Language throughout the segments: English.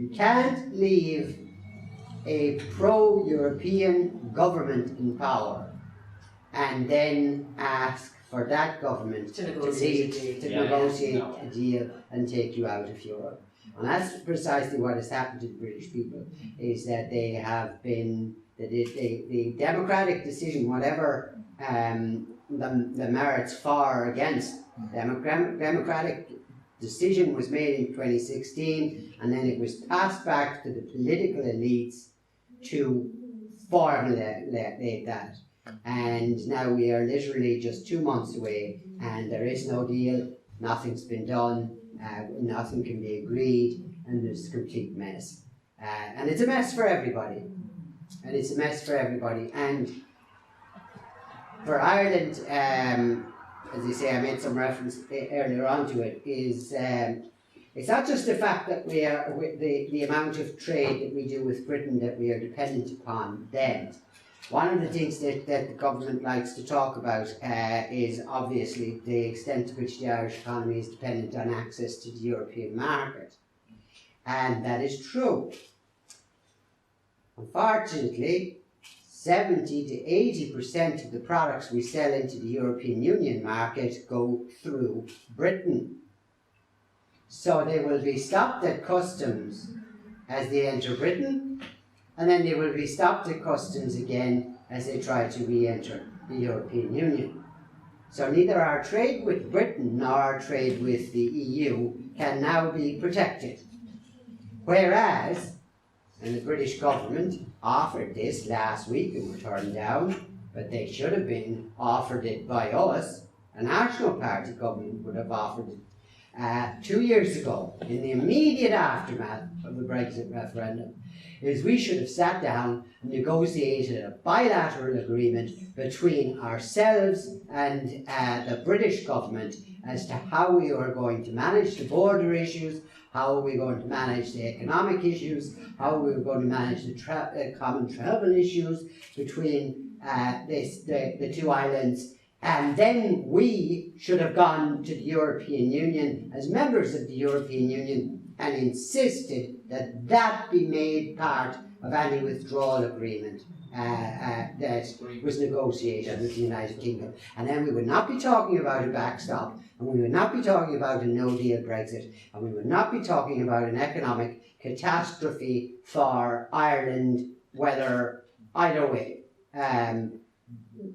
You can't leave a pro-European government in power and then ask for that government to negotiate a deal and take you out of Europe. And that's precisely what has happened to the British people, is that they have been, the democratic decision, whatever the merits for or against, democratic decision was made in 2016, and then it was passed back to the political elites to formulate that. And now we are literally just 2 months away, and there is no deal, nothing's been done, nothing can be agreed, and there's a complete mess. And it's a mess for everybody. And for Ireland, as I say, I made some reference earlier on to it, is it's not just the fact that we are, the amount of trade that we do with Britain that we are dependent upon them. One of the things that the government likes to talk about is obviously the extent to which the Irish economy is dependent on access to the European market. And that is true. Unfortunately, 70 to 80% of the products we sell into the European Union market go through Britain. So they will be stopped at customs as they enter Britain, and then they will be stopped at customs again as they try to re-enter the European Union. So neither our trade with Britain nor our trade with the EU can now be protected. Whereas, and the British government offered this last week and were turned down, but they should have been offered it by us. A National Party government would have offered it 2 years ago, in the immediate aftermath of the Brexit referendum, is we should have sat down and negotiated a bilateral agreement between ourselves and the British government as to how we are going to manage the border issues, how are we going to manage the economic issues, how are we going to manage the common travel issues between the two islands. And then we should have gone to the European Union as members of the European Union and insisted that that be made part of any withdrawal agreement that was negotiated with the United Kingdom. And then we would not be talking about a backstop, and we would not be talking about a no-deal Brexit, and we would not be talking about an economic catastrophe for Ireland, whether either way.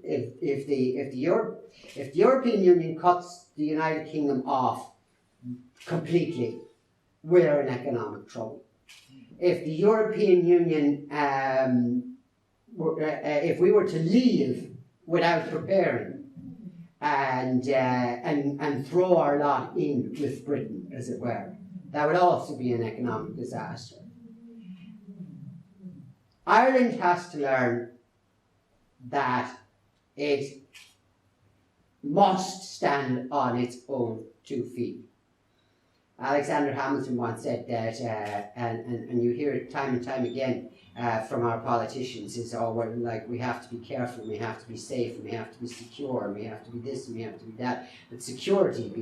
If the European Union cuts the United Kingdom off completely, we're in economic trouble. If the European Union, if we were to leave without preparing and throw our lot in with Britain, as it were, that would also be an economic disaster. Ireland has to learn that it must stand on its own 2 feet. Alexander Hamilton once said that, and you hear it time and time again from our politicians, is, oh, well, like, we have to be careful, we have to be safe, and we have to be secure, and we have to be this, and we have to be that. But security economy,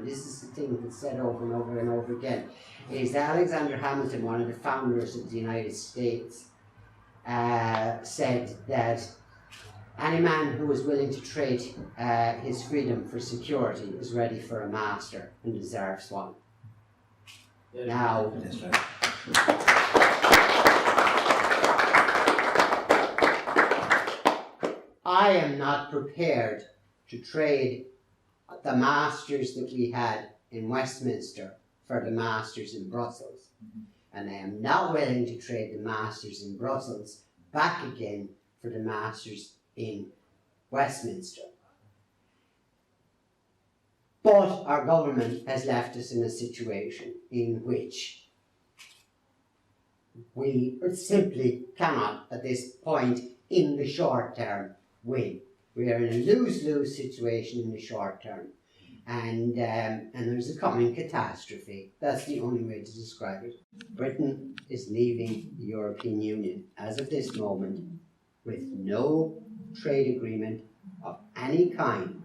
this is the thing that's said over and over and over again, is that Alexander Hamilton, one of the founders of the United States, said that any man who is willing to trade his freedom for security is ready for a master and deserves one. Now, I am not prepared to trade the masters that we had in Westminster for the masters in Brussels. And I am not willing to trade the masters in Brussels back again for the masters in Westminster. But our government has left us in a situation in which we simply cannot, at this point, in the short term, win. We are in a lose-lose situation in the short term. And there's a coming catastrophe. That's the only way to describe it. Britain is leaving the European Union as of this moment with no trade agreement of any kind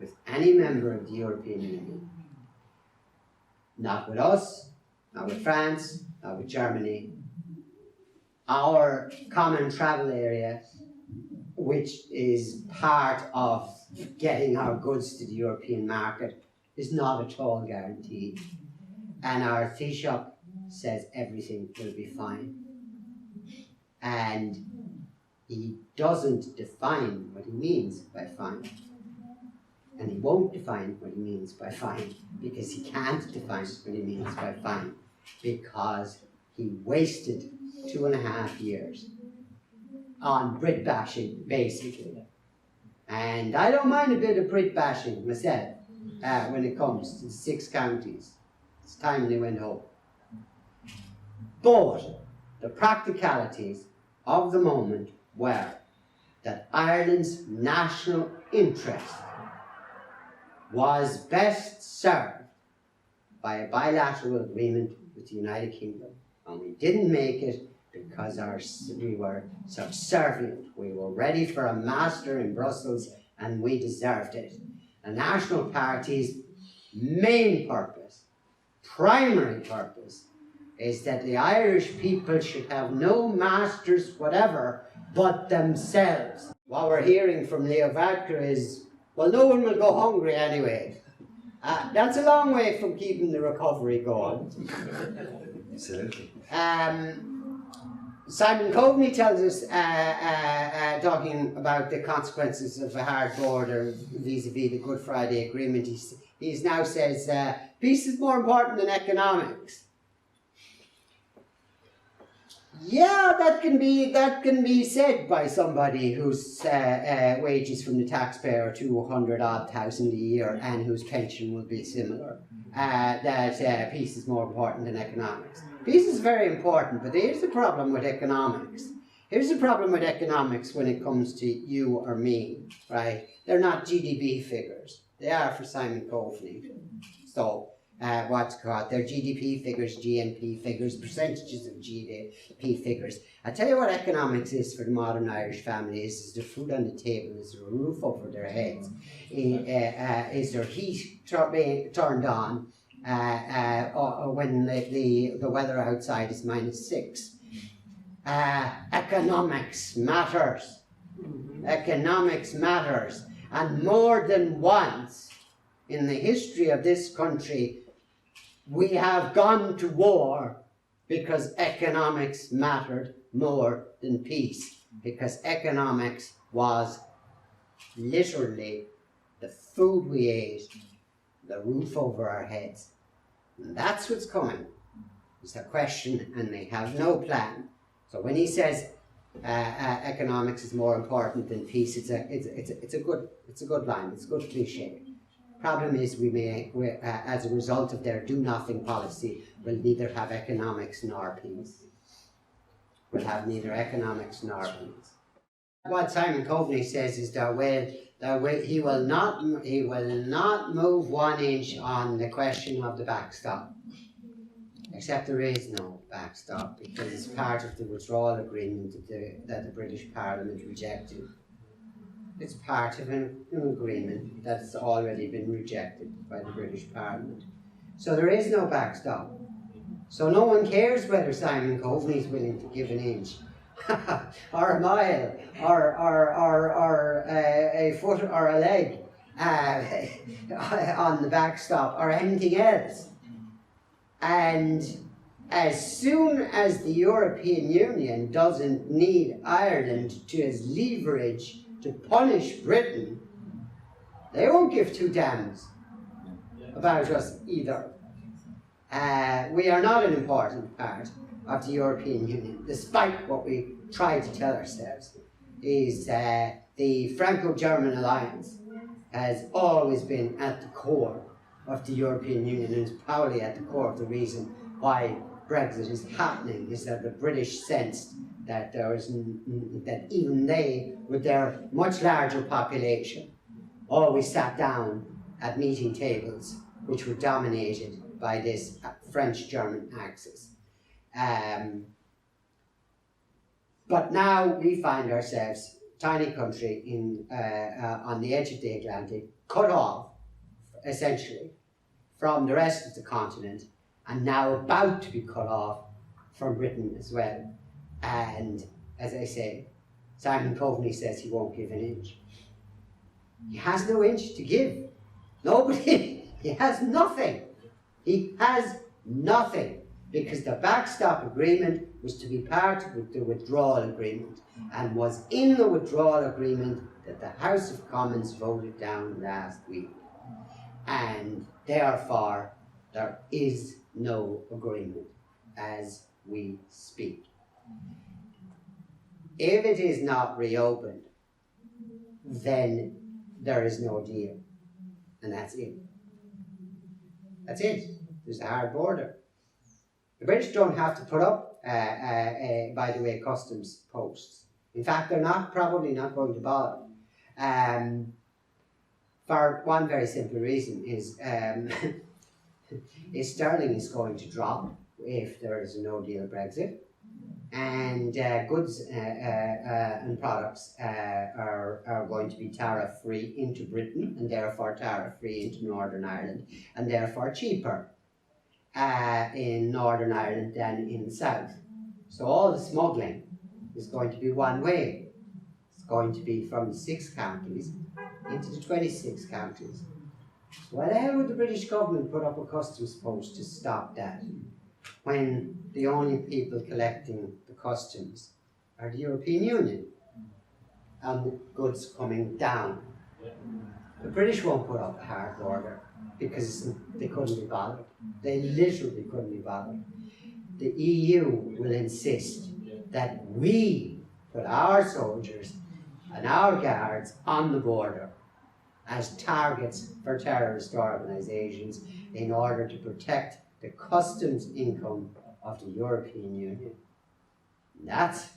with any member of the European Union. Not with us, not with France, not with Germany. Our common travel area, which is part of getting our goods to the European market, is not at all guaranteed. And our Taoiseach says everything will be fine. And he doesn't define what he means by fine. And he won't define what he means by fine, because he can't define what he means by fine, because he wasted 2.5 years on Brit bashing, basically. And I don't mind a bit of Brit bashing myself when it comes to the 6 counties. It's time they went home. But the practicalities of the moment were that Ireland's national interest was best served by a bilateral agreement with the United Kingdom. And we didn't make it because we were subservient. We were ready for a master in Brussels and we deserved it. The National Party's main purpose, primary purpose, is that the Irish people should have no masters whatever but themselves. What we're hearing from Leo Varadkar is, well, no one will go hungry anyway. That's a long way from keeping the recovery going. Absolutely. Simon Coveney tells us, talking about the consequences of a hard border vis-a-vis the Good Friday Agreement, he now says, peace is more important than economics. Yeah, that can be said by somebody whose wages from the taxpayer are 200,000 a year and whose pension will be similar. That peace is more important than economics. Peace is very important, but here's the problem with economics. Here's the problem with economics when it comes to you or me, right? They're not GDP figures. They are for Simon Coveney. So, what's called, they're GDP figures, GNP figures, percentages of GDP figures. I tell you what economics is for the modern Irish family is there food on the table, is there a roof over their heads, is there heat turned on when the weather outside is -6. Economics matters. Economics matters. And more than once in the history of this country, we have gone to war because economics mattered more than peace. Because economics was literally the food we ate, the roof over our heads. And that's what's coming. It's a question, and they have no plan. So when he says economics is more important than peace, it's a good line. It's a good cliche. Problem is, we as a result of their do-nothing policy, will neither have economics nor peace. We'll have neither economics nor peace. What Simon Coveney says is he will not move 1 inch on the question of the backstop. Except there is no backstop because it's part of the withdrawal agreement that the British Parliament rejected. It's part of an agreement that's already been rejected by the British Parliament. So there is no backstop. So no one cares whether Simon Coveney is willing to give an inch, or a mile, or a foot or a leg on the backstop, or anything else. And as soon as the European Union doesn't need Ireland to as leverage to punish Britain, they won't give 2 damns about us either. We are not an important part of the European Union, despite what we try to tell ourselves, is the Franco-German alliance has always been at the core of the European Union, and is probably at the core of the reason why Brexit is happening, is that the British sensed that that even they, with their much larger population, always sat down at meeting tables which were dominated by this French-German axis. But now we find ourselves, tiny country on the edge of the Atlantic, cut off, essentially, from the rest of the continent, and now about to be cut off from Britain as well. And as I say, Simon Coveney says he won't give an inch. He has no inch to give. Nobody, he has nothing. He has nothing, because the backstop agreement was to be part of the withdrawal agreement, and was in the withdrawal agreement that the House of Commons voted down last week. And therefore, there is no agreement as we speak. If it is not reopened, then there is no deal. And that's it. That's it. There's a hard border. The British don't have to put up, by the way, customs posts. In fact, they're probably not going to bother. For one very simple reason is, sterling is going to drop if there is a no-deal Brexit, and goods and products are going to be tariff-free into Britain, and therefore tariff-free into Northern Ireland, and therefore cheaper in Northern Ireland than in the south. So all the smuggling is going to be one way. It's going to be from the 6 counties into the 26 counties. Why the hell would the British government put up a customs post to stop that, when the only people collecting the customs are the European Union and the goods coming down? The British won't put up a hard border because they couldn't be bothered. They literally couldn't be bothered. The EU will insist that we put our soldiers and our guards on the border as targets for terrorist organisations in order to protect the customs income of the European Union. And that's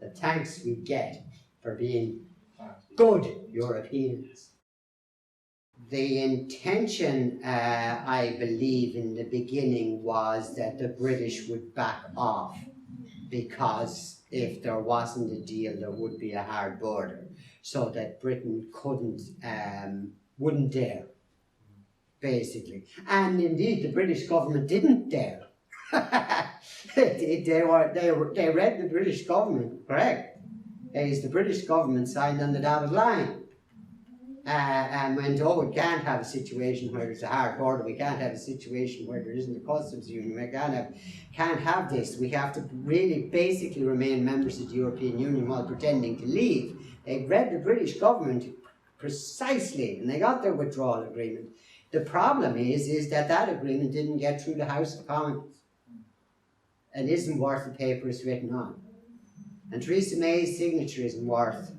the thanks we get for being good Europeans. The intention, I believe, in the beginning was that the British would back off, because if there wasn't a deal, there would be a hard border, so that Britain wouldn't dare, basically. And indeed, the British government didn't dare. They read the British government, correct? The British government signed on the dotted line. And went, oh, we can't have a situation where there's a hard border, we can't have a situation where there isn't a customs union, we can't have this, we have to really basically remain members of the European Union while pretending to leave. They read the British government precisely, and they got their withdrawal agreement. The problem is that agreement didn't get through the House of Commons, and isn't worth the paper it's written on. And Theresa May's signature isn't worth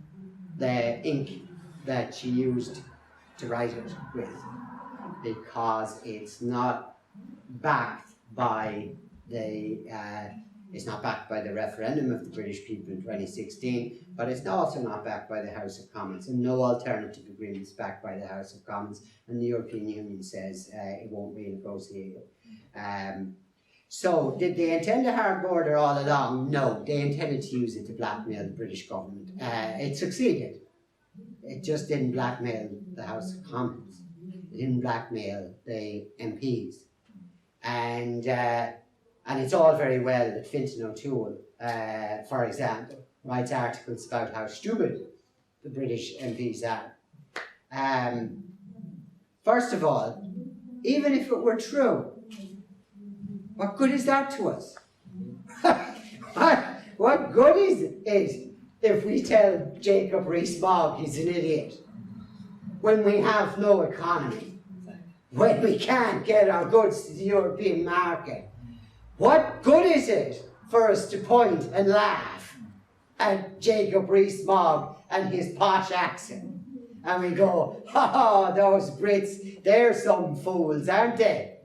the ink that she used to write it with, because it's not backed by the referendum of the British people in 2016, but it's also not backed by the House of Commons, and no alternative agreement is backed by the House of Commons, and the European Union says it won't renegotiate it. So, did they intend a hard border all along? No, they intended to use it to blackmail the British government. It succeeded. It just didn't blackmail the House of Commons. It didn't blackmail the MPs. And it's all very well that Fintan O'Toole, for example, writes articles about how stupid the British MPs are. First of all, even if it were true, what good is that to us? What good is it if we tell Jacob Rees-Mogg he's an idiot, when we have no economy, when we can't get our goods to the European market? What good is it for us to point and laugh at Jacob Rees-Mogg and his posh accent, and we go, ha ha, those Brits, they're some fools, aren't they?